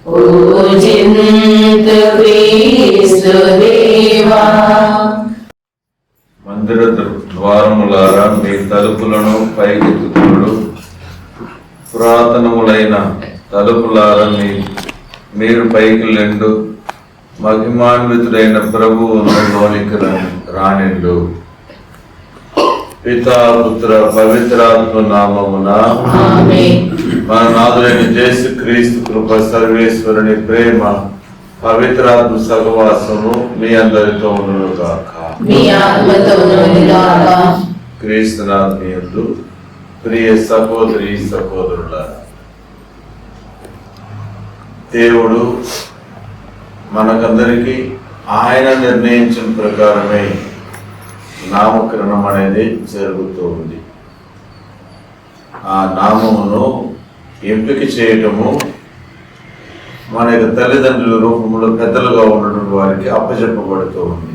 పూజింతు క్రీస్తు దేవా. మందిర ద్వారములారా మీ తలుపులను పైకెత్తుకుడు, పురాతనములైన తలుపులారా మీరు పైకి లెండు, మహిమాన్వితుడైన ప్రభువును లోనికి రానిండు. పితా పుత్ర పవిత్రాత్మ నామమున మన నాథుడైన యేసుక్రీస్తు కృప, సర్వేశ్వరుని ప్రేమ, పవిత్రాత్మ సహవాసము మీ అందరితో ఉండును గాక. క్రీస్తునాథునియందు ప్రియ సహోదరి సహోదరులారా, దేవుడు మనకందరికీ ఆయన నిర్ణయించిన ప్రకారమే నామకరణం అనేది జరుగుతూ ఉంది. ఆ నామమును ఎంపిక చేయటము మన యొక్క తల్లిదండ్రుల రూపంలో పెద్దలుగా ఉండడం వారికి అప్పచెప్పబడుతూ ఉంది.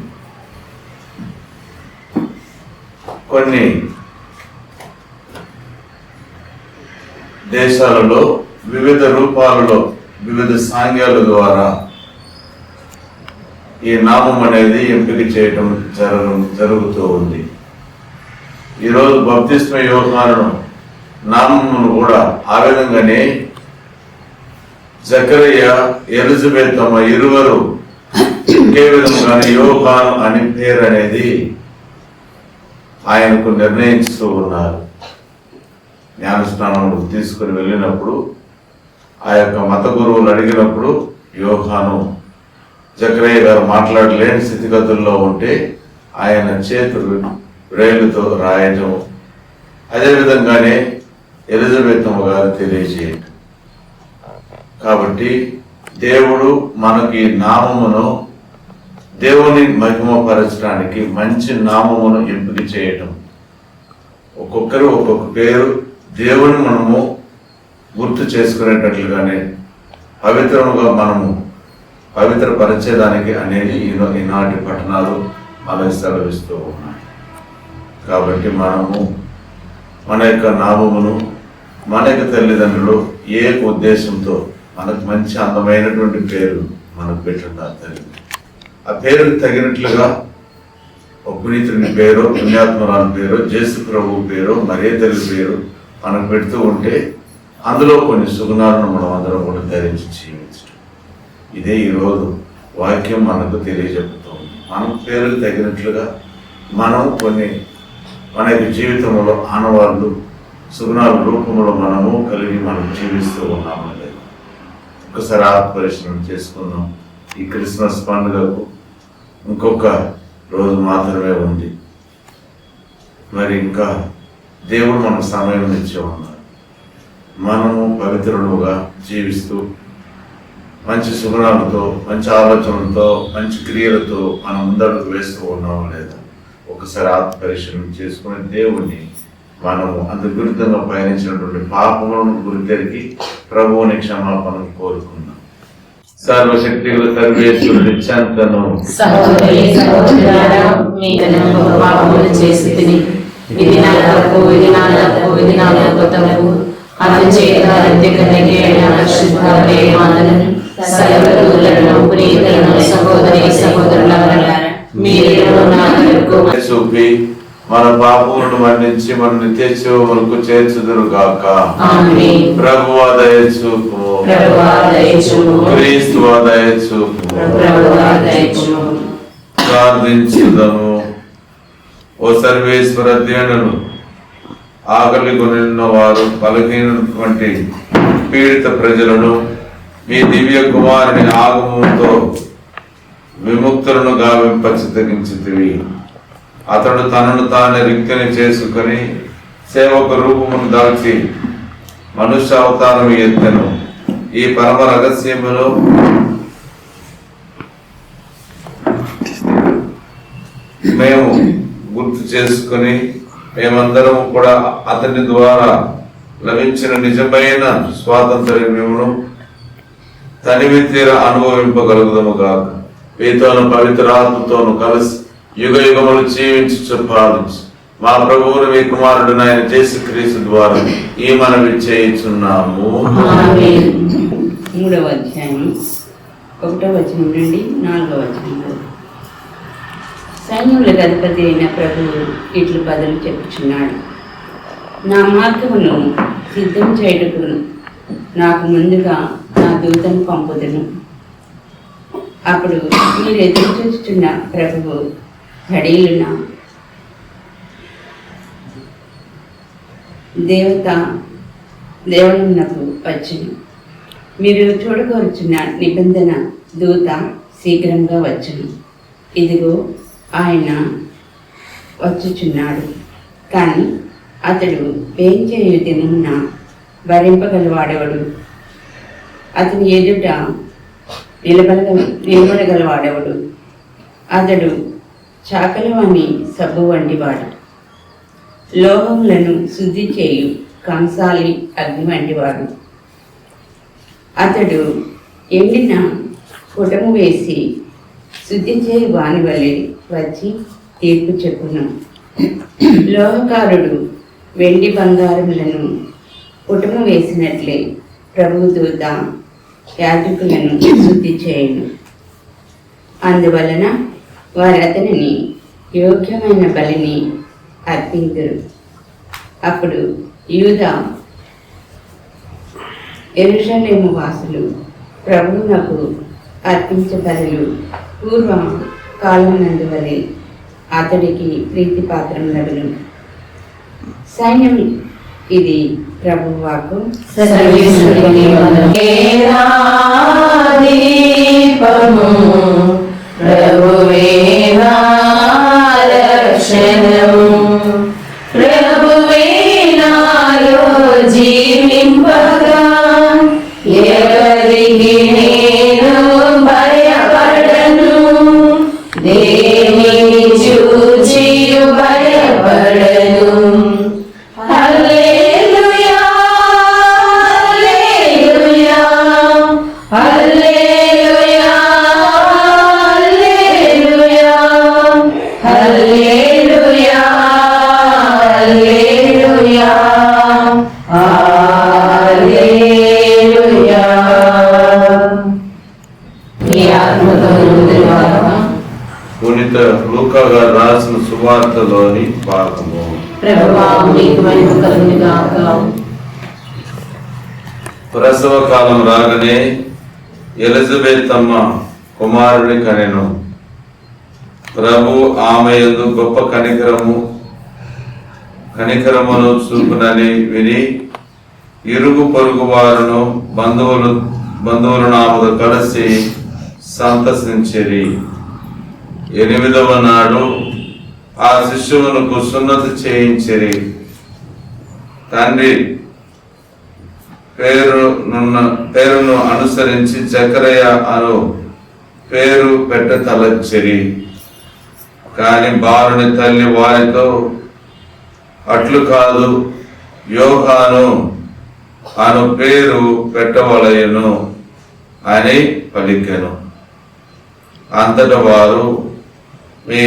కొన్ని దేశాలలో వివిధ రూపాలలో వివిధ సాంగ్యాల ద్వారా ఈ నామం అనేది ఎంపిక చేయటం జరుగుతూ ఉంది. ఈరోజు బాప్తిస్మ యోహాను నామమును కూడా ఆ విధంగానే జకరియా, ఎలిజబెత్ అమ్మ ఇరువురు ఒకే విధంగానే యోహాను అని పేరు అనేది ఆయనకు నిర్ణయిస్తూ ఉన్నారు. జ్ఞానస్నానం తీసుకుని వెళ్ళినప్పుడు ఆ యొక్క మత గురువులు అడిగినప్పుడు యోహాను జకరియా గారు మాట్లాడలేని స్థితిగతుల్లో ఉంటే ఆయన చేతులు వ్రేలుతో రాయటం, అదేవిధంగానే ఎలిజబెత్ అమ్మ గారు తెలియజేయటం. కాబట్టి దేవుడు మనకి నామమును దేవుని మహిమపరచడానికి మంచి నామమును ఎంపిక చేయటం. ఒక్కొక్కరు ఒక్కొక్క పేరు దేవుని మనము గుర్తు చేసుకునేటట్లుగానే పవిత్రముగా మనము పవిత్రపరిచేదానికి అనేది ఈనాటి పట్టణాలు మనకు సెలవిస్తూ ఉన్నాయి. కాబట్టి మనము మన యొక్క నామమును మన యొక్క తల్లిదండ్రులు ఏ ఉద్దేశంతో మనకు మంచి అందమైనటువంటి పేరు మనకు పెట్టున్నారు తల్లి. ఆ పేరుకు తగినట్లుగా పునీతుని పేరు, పుణ్యాత్మరాని పేరు, యేసు ప్రభువు పేరు, మరే తల్లి పేరు మనకు పెడుతూ ఉంటే అందులో కొన్ని సుగుణాలను మనం అందరం కూడా ధరించి జీవించడం. ఇదే ఈరోజు వాక్యం మనకు తెలియజెప్పుతుంది. మనం పేరుకు తగినట్లుగా మనం కొన్ని మన యొక్క జీవితంలో ఆనవాళ్ళు సుగుణాల రూపంలో మనము కలిగి మనం జీవిస్తూ ఉన్నాము లేదు. ఒకసారి ఆత్మపరిశీలన చేసుకుందాం. ఈ క్రిస్మస్ పండుగకు ఇంకొక రోజు మాత్రమే ఉంది. మరి ఇంకా దేవుడు మనకు సమయం ఇచ్చే ఉన్నారు. మనము పవిత్రులుగా జీవిస్తూ మంచి సుగుణాలతో, మంచి ఆలోచనలతో, మంచి క్రియలతో మనం ముందడుగు వేస్తూ ఉన్నాము లేదా ఒకసారి ఆత్మపరిశీలన చేసుకుని దేవుణ్ణి మనము అందుకు విరుద్ధంగా పయనించినటువంటి పాపములను గురితెరిగి ప్రభువుని క్షమాపణ కోరుకుందాం. సర్వశక్తి సర్వేశ్వరుడి చెంతను చూపి మన పాపములను మన్నించి మన నిత్య జీవములకు చేర్చుదురు గాక. ప్రభువా దయచూపు, క్రీస్తువా దయచూపు. ప్రార్థించుదాము. ఓ సర్వేశ్వర దీనులు, ఆకలి కొనిన వారు, బలహీనటువంటి పీడిత ప్రజలను మీ దివ్య కుమారుని ఆగమంతో విముక్తులను గావింపచితగించితివి. అతడు తనను తాను రిక్తిని చేసుకుని సేవక రూపమును దాల్చి మనుష్య అవతారం ఎత్తెను. ఈ పరమ రహస్యములో మేము గుర్తు చేసుకుని మేమందరం కూడా అతని ద్వారా లభించిన నిజమైన స్వాతంత్ర్యమును తనివి తీర అనుభవింపగలుగుదము గాక. మీతోను పవిత్రాత్మతోను కలిసి యుగ యుగములు జీవించి పాలించి మా ప్రభువును మీ కుమారుడు ఆయన యేసుక్రీస్తు ద్వారా ఈ మనవి చేయుచున్నాము. 3వ అధ్యాయం 1వ వచనం నుండి 4వ వచనం వరకు. సైన్యములకు అధిపతి అయిన ప్రభువు ఇట్లు బదులు చెప్పుచున్నాడు. నా మార్గమును సిద్ధం చేయుటకు నాకు ముందుగా నా దూతను పంపుదును. అప్పుడు మీరు ఎదురు చూస్తున్న ప్రభువు ఘడియలున దేవనమునకు వచ్చును. మీరు చూడగోరుచున్న నిబంధన దూత శీఘ్రంగా వచ్చును. ఇదిగో ఆయన వచ్చుచున్నాడు. కానీ అతడు ఏం చేయు దినమున భరింపగలవాడెవడు? అతని ఎదుట నిలబడగలవాడెవడు? అతడు చాకలివాని సబ్బు వంటివాడు, లోహములను శుద్ధి చేయు కంసాలి అగ్ని వంటివాడు. అతడు ఎండిన పుటము వేసి శుద్ధి చేయి వాని వలె వచ్చి తీర్పు చెప్పును. లోహకారుడు వెండి బంగారములను పుటము వేసినట్లే ప్రభువు దూత యాజకులను శుద్ధి చేయును. అందువలన వారు అతనిని యోగ్యమైన బలిని అర్పించరు. అప్పుడు యూదా యెరూషలేము వాసులు ప్రభువునకు అర్పించబడులు పూర్వ కాలమునందు వలె అతడికి ప్రీతిపాత్రములగును. సైన్యం ఇది ప్రభువు వాక్కు. సర్వేశ్వరుని దీపము ప్రభువే నా రక్షణము, ప్రభువే నాలో జీవింపగా ఎవరికి నేను భయపడను, దేనిని చూచి భయపడను. హల్లెలూయా హల్లెలూయా హల్లెలూయా హల్లెలూయా హల్లెలూయా హల్లెలూయా హల్లెలూయా. ఈ ఆత్మతో నిండినవారమా? పునీత లూకా గారు రాసిన సువార్తలోని భాగము. ప్రభువా మీకు మహిమ కలుగును గాక. ప్రసవ కాలం రాగానే ఎలిజబెత్ అమ్మ కుమారుని కనెను. ప్రభు ఆమె యందు గొప్ప కనికరమును చూపునని విని ఇరుగు పొరుగు వారును బంధువులను ఆమెతో కలిసి సంతసించిరి. 8వ నాడు ఆ శిశువునకు సున్నతి చేయించిరి. తండ్రి పేరును అనుసరించి జకరయ్య అను పేరు పెట్టతలచిరి. కాని బాలుని తల్లి వారితో అట్లు కాదు, యోహాను అను పేరు పెట్టవలయను అని పలికెను. అంతటా వారు మీ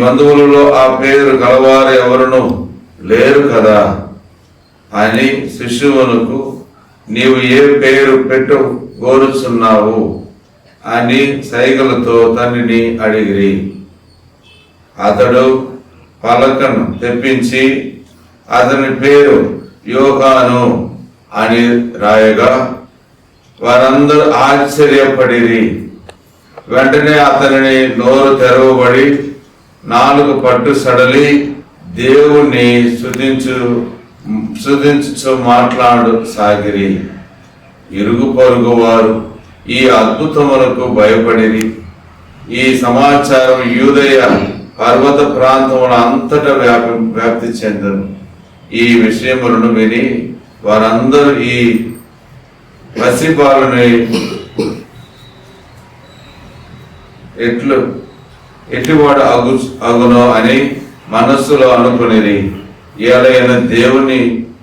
బంధువులలో ఆ పేరు గలవారు ఎవరును లేరు కదా అని శిశువునకు నీవు ఏ పేరు పెట్టు కోరుచున్నావు అని సైగలతో తండ్రిని అడిగిరి. అతడు పలకను తెప్పించి అతని పేరు యోహాను అని రాయగా వారందరూ ఆశ్చర్యపడిరి. వెంటనే అతనిని నోరు తెరవబడి నాలుగు పట్టు సడలి దేవుణ్ణి స్తుతించు మాట్లాడు సాగిరి. ఇరుగు పొరుగు వారు ఈ అద్భుతములకు భయపడిరి. ఈ సమాచారం యూదయ పర్వత ప్రాంతముల అంతటా వ్యాప్తి చెందను. ఈ విషయములను విని వారందరూ ఈ పసిపాలని ఎట్టివాడు అగునో అని మనస్సులో అనుకునిరి. ఏలైన దేవుని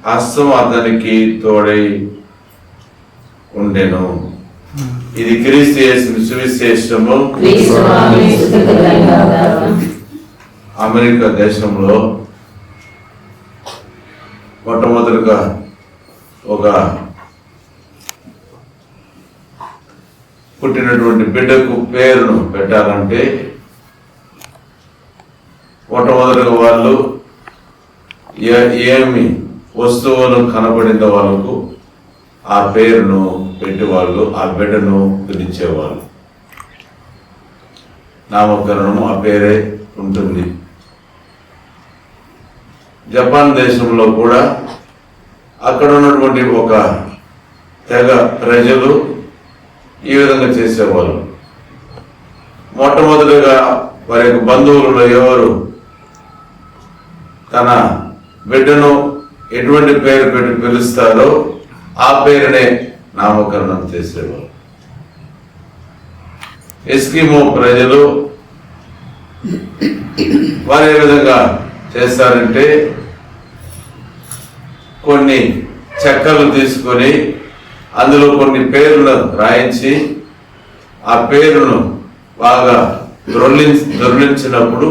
హస్తం అతనికి తోడై ఉండెను. ఇది క్రీస్తు యేసు సువిశేషము. అమెరికా దేశంలో మొట్టమొదటిగా ఒక పుట్టినటువంటి బిడ్డకు పేరును పెట్టాలంటే మొట్టమొదటిగా వాళ్ళు ఏమి వస్తువులు కనబడిందో వాళ్ళకు ఆ పేరును పెట్టి వాళ్ళు ఆ బిడ్డను పిలిచేవాళ్ళు. నామకరణము ఆ పేరే ఉంటుంది. జపాన్ దేశంలో కూడా అక్కడ ఉన్నటువంటి ఒక తెగ ప్రజలు ఈ విధంగా చేసేవాళ్ళు. మొట్టమొదటిగా వారి యొక్క బంధువులలో ఎవరు తన బిడ్డను ఎటువంటి పేరు పెట్టి పిలుస్తారో ఆ పేరునే నామకరణం చేసేవారు. ఎస్కిమో ప్రజలు వారు ఏ విధంగా చేస్తారంటే కొన్ని చెక్కలు తీసుకొని అందులో కొన్ని పేర్లను రాయించి ఆ పేరును బాగా దొర్లించినప్పుడు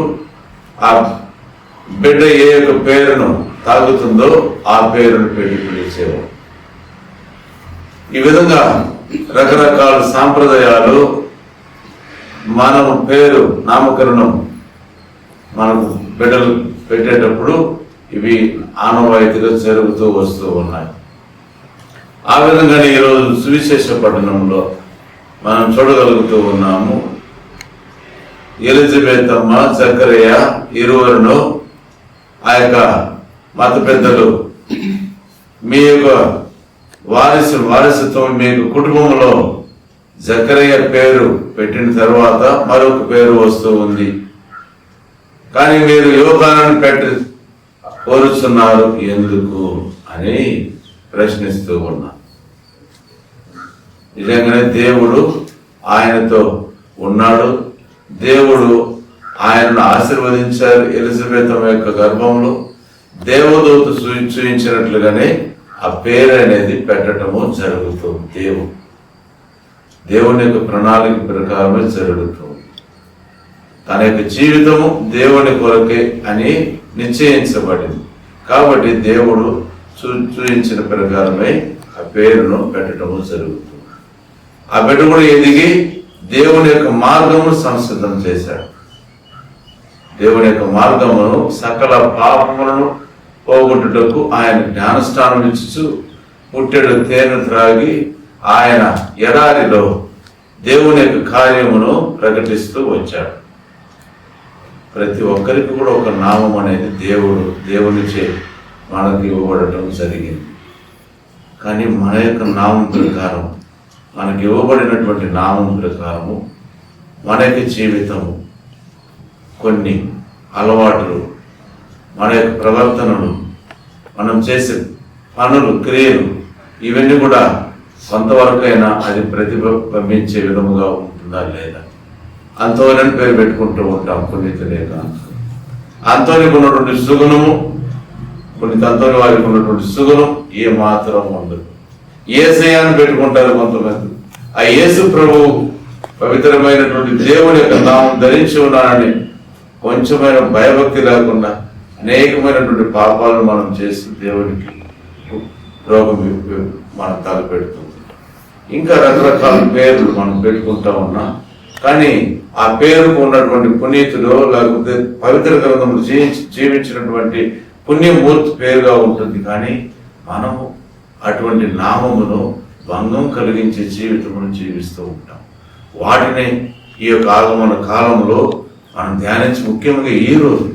ఆ బిడ్డ ఏ యొక్క పేరును తాగుతుందో ఆ పేరును పెట్టి పిలిచేవారు. ఈ విధంగా రకరకాల సాంప్రదాయాలు మనము పేరు నామకరణం మనకు బిడ్డలు పెట్టేటప్పుడు ఇవి ఆనవాయితీగా జరుగుతూ వస్తూ ఉన్నాయి. ఆ విధంగానే ఈరోజు సువిశేష పట్టణంలో మనం చూడగలుగుతూ ఉన్నాము. ఎలిజబెత్ అమ్మ, జకరియా ఇరువురును ఆ యొక్క మత పెద్దలు మీ యొక్క వారసత్వం మీ యొక్క కుటుంబంలో జకరియా పేరు పెట్టిన తర్వాత మరొక పేరు వస్తూ ఉంది, కానీ మీరు యోహానుని పెట్టి కోరుచున్నారు ఎందుకు అని ప్రశ్నిస్తూ ఉన్నా. నిజంగానే దేవుడు ఆయనతో ఉన్నాడు. దేవుడు ఆయనను ఆశీర్వదించారు. ఎలిజబెత్ యొక్క గర్భంలో దేవదూత చూయించినట్లుగానే ఆ పేరు అనేది పెట్టడము జరుగుతుంది. దేవుని యొక్క ప్రణాళిక ప్రకారమే జరుగుతుంది. తన యొక్క జీవితము దేవుని కొరకే అని నిశ్చయించబడింది కాబట్టి దేవుడు చూయించిన ప్రకారమే ఆ పేరును పెట్టడము జరుగుతుంది. ఆ బిడ్డ కూడా ఎదిగి దేవుని యొక్క మార్గమును సంసిద్ధం చేశాడు. దేవుని యొక్క మార్గమును సకల పాపములను పోగొట్టుటకు ఆయన జ్ఞానస్నానం ఇచ్చు పుట్టెడు తేనె త్రాగి ఆయన ఎడారిలో దేవుని యొక్క కార్యమును ప్రకటిస్తూ వచ్చాడు. ప్రతి ఒక్కరికి కూడా ఒక నామం అనేది దేవునిచే మనకు ఇవ్వబడటం జరిగింది. కానీ మన యొక్క నామం ప్రకారం మనకి ఇవ్వబడినటువంటి నామం ప్రకారము మన యొక్క జీవితము, కొన్ని అలవాట్లు, మన యొక్క ప్రవర్తనలు, మనం చేసే పనులు, క్రియలు ఇవన్నీ కూడా కొంతవరకైనా అది ప్రతిబింబించే విధముగా ఉంటుందా లేదా? అంతోని పేరు పెట్టుకుంటూ ఉంటాం. పునీతు లేక అంతోనికి ఉన్నటువంటి సుగుణము, పునీత అంతోని వారికి ఉన్నటువంటి సుగుణం ఏ మాత్రం ఉండదు. యేసయ్యను పెట్టుకుంటారు కొంతమంది. ఆ యేసు ప్రభు పవిత్రమైనటువంటి దేవుని యొక్క నామం ధరించి ఉన్నానని కొంచెమైన భయభక్తి లేకుండా అనేకమైనటువంటి పాపాలను మనం చేసి దేవునికి రోగం మనం తలపెడుతుంది. ఇంకా రకరకాల పేర్లు మనం పెట్టుకుంటా ఉన్నా, కానీ ఆ పేరుకు ఉన్నటువంటి పునీతుడు లేకపోతే పవిత్ర గ్రంథములు జీవించినటువంటి పుణ్యమూర్తి పేరుగా ఉంటుంది. కానీ మనము అటువంటి నామమును భంగం కలిగించే జీవితమును జీవిస్తూ ఉంటాం. వాటిని ఈ యొక్క ఆగమన కాలంలో మనం ధ్యానించి, ముఖ్యంగా ఈ రోజు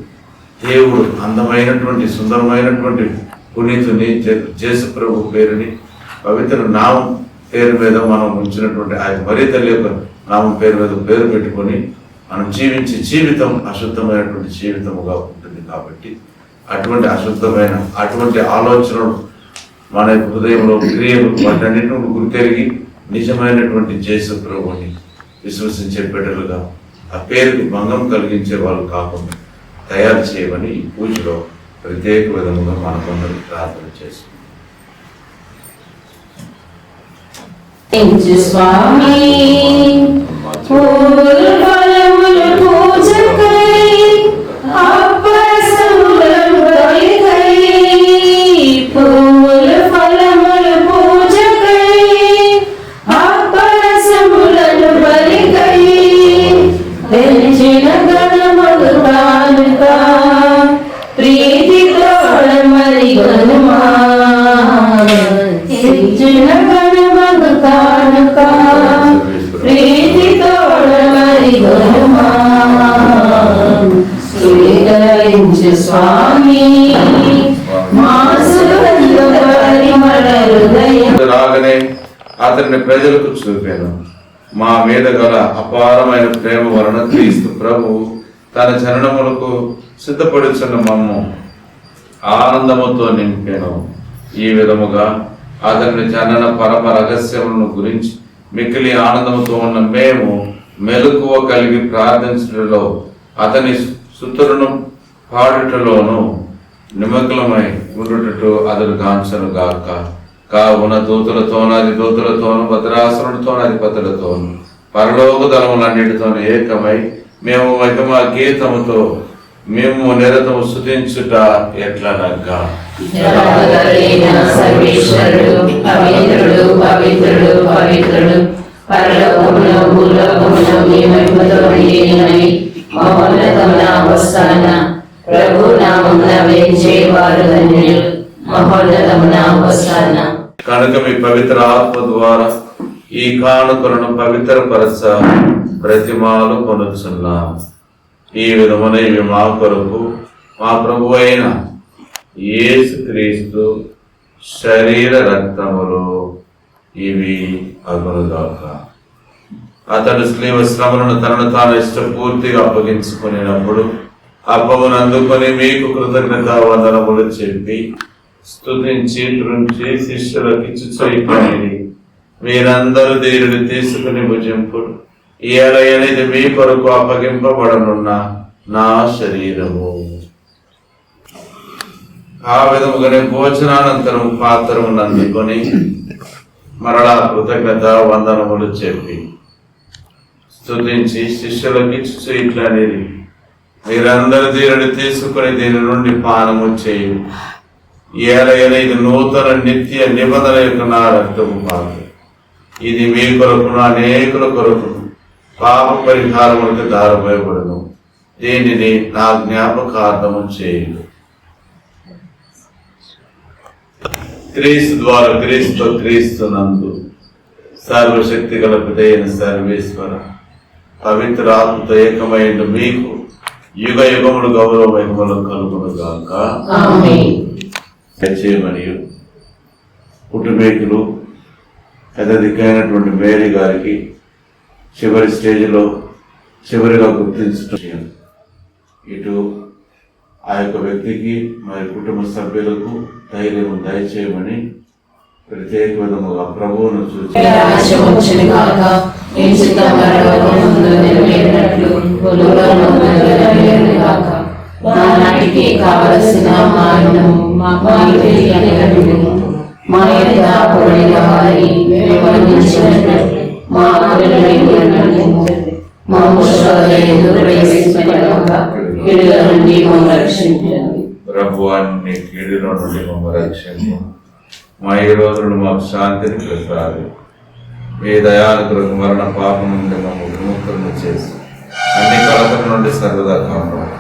దేవుడు అందమైనటువంటి సుందరమైనటువంటి పునీతుని జేసు ప్రభు పేరుని పవిత్ర నామం పేరు మీద మనం ఉంచినటువంటి ఆయన మరీ తల్లి యొక్క నామం పేరు మీద పేరు పెట్టుకొని మనం జీవించే జీవితం అశుద్ధమైనటువంటి జీవితముగా ఉంటుంది. కాబట్టి అటువంటి ఆలోచనలు మన హృదయంలో క్రియలు వాటన్నిటిని గుర్తెరిగి నిజమైనటువంటి జేసు ప్రభుని విశ్వసించే బిడ్డలుగా ఆ పేరుకి భంగం కలిగించే వాళ్ళు కాకుండా తయారు చేయమని ఈ పూజలో ప్రత్యేక విధముగా మనకందరూ ప్రార్థన చేస్తున్నాం. స్వామి ఫలములు పూజకై అప్పరసములను బలికై, ఫలములు పూజకై అప్పరసములను ఇచ్చిన ఘనమగు కానుక ప్రీతితోడవరి గుణమా స్వీకరించు స్వామి మా సుగంధ పరిమళ హృదయం. రాగానే అతన్ని ప్రజలకు చూపాను. మా మీద గల అపారమైన ప్రేమ వలన క్రీస్తు ప్రభు తన జననములకు సిద్ధపడుచున్న మమ్ము ఆనందముతో నింపాను. ఈ విధముగా అతని జనన పరమ రహస్యములను గురించి మిక్కిలి ఆనందముతో ఉన్న మేము మెలకువ కలిగి ప్రార్థించడంలో అతని స్తుతులను పాడుటలోను నిమగ్నమై ఉండుటటు అతడు గాంచను గాక. కావున దూతలతోను అధిదూతలతోను భద్రాసురుడితోను అధిపతులతోను పరలోక దళములన్నిటితోను ఏకమై మేము మహిమ గీతముతో మేము నిరతము స్తుతించుట ఎట్లనగా సర్వేశ్వరుడు పవిత్రుడు పవిత్రుడు పవిత్రుడు పరలోకములో భూలోకములో మీ మహిమతో నిండినవి మహోన్నతమున హోసాన ప్రభు నామమున వేంచేవారు ధన్యులు మహోన్నతమున హోసాన. కనుక మీ పవిత్ర ఆత్మ ద్వారా ఈ కానుకలను పవిత్రపరచ ప్రతిమాలు కొనుచున్నాం. ఈ విధమున ఇవి మా కొరకు మా ప్రభు అయిన యేసుక్రీస్తు శరీర రక్తములు ఇవి అగునుగాక. అతడు స్లీవ శ్రమలను తనను తాను ఇష్టపూర్తిగా అప్పగించుకునేటప్పుడు అప్పమును అందుకొని మీకు కృతజ్ఞత వందనములు చెప్పి స్తుతించి త్రుంచి శిష్యులకు ఇచ్చుచొయ్యి మీరందరూ దీనిని తీసుకుని భుజింపుడు. ఈ అనేది మీ కొరకు అప్పగింపబడనున్న నా శరీరము. ఆ విధముగానే భోజనానంతరం పాత్రమును అందుకొని మరలా కృతజ్ఞత వందనములు చెప్పి స్తుతించి శిష్యులకు ఇచ్చు ఇట్లనేది మీరందరూ దీనిని తీసుకుని దీని నుండి పానము చేయు. ఇది నూతన నిత్య నిబంధన యొక్క నా రక్తము పాత్ర. ఇది మీ కొరకును అనేకుల కొరకు పాప పరిహారములకు దారపోయబడును. దీనిని నా జ్ఞాపకార్థము చేయు. క్రీస్తు ద్వారా క్రీస్తు నందు సర్వశక్తి గల పితైన సర్వేశ్వర పవిత్ర ఆత్మతో ఏకమైన మీకు యుగ యుగములు గౌరవ మహిమలు కలుగును గాక. మరియు కుటుంబీకులు పెద్ద దిక్కైనటువంటి మేరీ గారికి చివరి స్టేజ్లో చివరిగా గుర్తించడం ఇటు ఆ యొక్క వ్యక్తికి మరి కుటుంబ సభ్యులకు ధైర్యం దయచేయమని ప్రత్యేక విధముగా ప్రభువును చూసి నాటికి కావలసిన మా ప్రభువాన్ని కీడులో నుండి మమ్మల్ని రక్షించు. మా ఈ రోజులు మాకు శాంతిని ప్రసాదు. మీ దయానుగ్రహ మరణ పాపం నుండి మమ్మల్ని విముక్తులను చేసి అన్ని కలతల నుండి సర్వదా కాపాడు.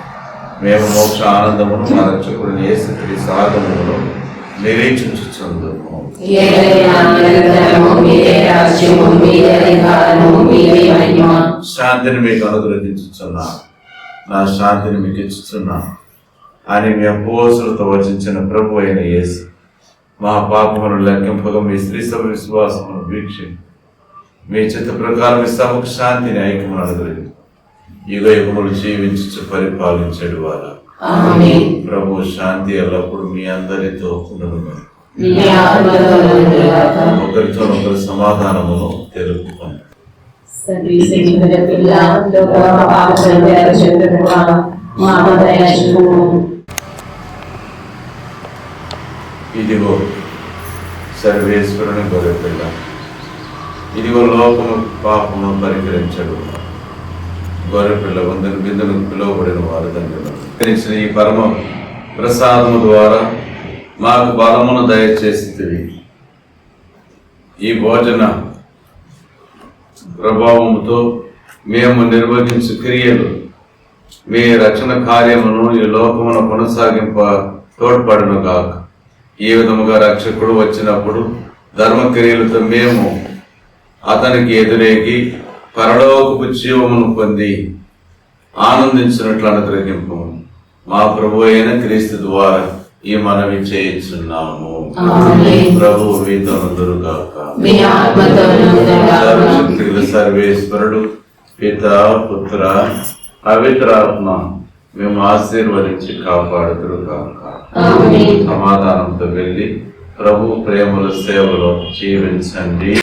మేము మోక్ష ఆనందమును మా రక్షకుడిని యేసుక్రీస్తు ఆగమమును నిరీక్షించుచుందుము. శాంతిని మీకు అనుగ్రహించుచున్నా, నా శాంతిని మీకు ఇచ్చుచున్నా అని మీ అపోస్తులతో వచించిన ప్రభు అయిన యేసు మా పాపమును లెక్కింపగా మీ స్త్రీ సభ విశ్వాసమును వీక్షి మీ చిత్త ప్రకారం మీ సభకు శాంతిని ఐక్యమును అనుగ్రహించు. యుగ యుగములు జీవించు పరిపాలించడు వారా. ప్రభు శాంతి ఎల్లప్పుడు మీ అందరితో ఉండను. ఒకరితో ఒకరు సమాధానమును తెలుపుకోండి. ఇదిగో సర్వేశ్వరుని గొర్రెపిల్ల, ఇదిగో లోకము పాపమును పరికరించడు గొర్రెపిల్ల. వందరు బిందులకు పిలువబడిన వారు ధన్యులు. ఈ పరమ ప్రసాదము ద్వారా మాకు బలమును దయచేసి ఈ భోజన ప్రభావముతో మేము నిర్వహించు క్రియలు మీ రక్షణ కార్యమును ఈ లోకమును కొనసాగింప తోడ్పడును గాక. ఈ విధముగా రక్షకుడు వచ్చినప్పుడు ధర్మక్రియలతో మేము అతనికి ఎదురేగి పరలోకపు జీవమును పొంది ఆనందించినట్లు అనుగ్రహింపు. మా ప్రభు అయిన క్రీస్తు ద్వారా ఈ మనవి చేయించున్నాము. ఆమేన్. ప్రభు మీతో నుండురుగాక. మీ ఆత్మతోనూ ఉండుగాక. సర్వశక్తుల సర్వేశ్వరుడు పిత పుత్ర పవిత్రాత్మ మేము ఆశీర్వదించి కాపాడుదురుగాక. ఆమేన్. సమాధానంతో వెళ్ళి ప్రభు ప్రేమల సేవలో జీవించండి.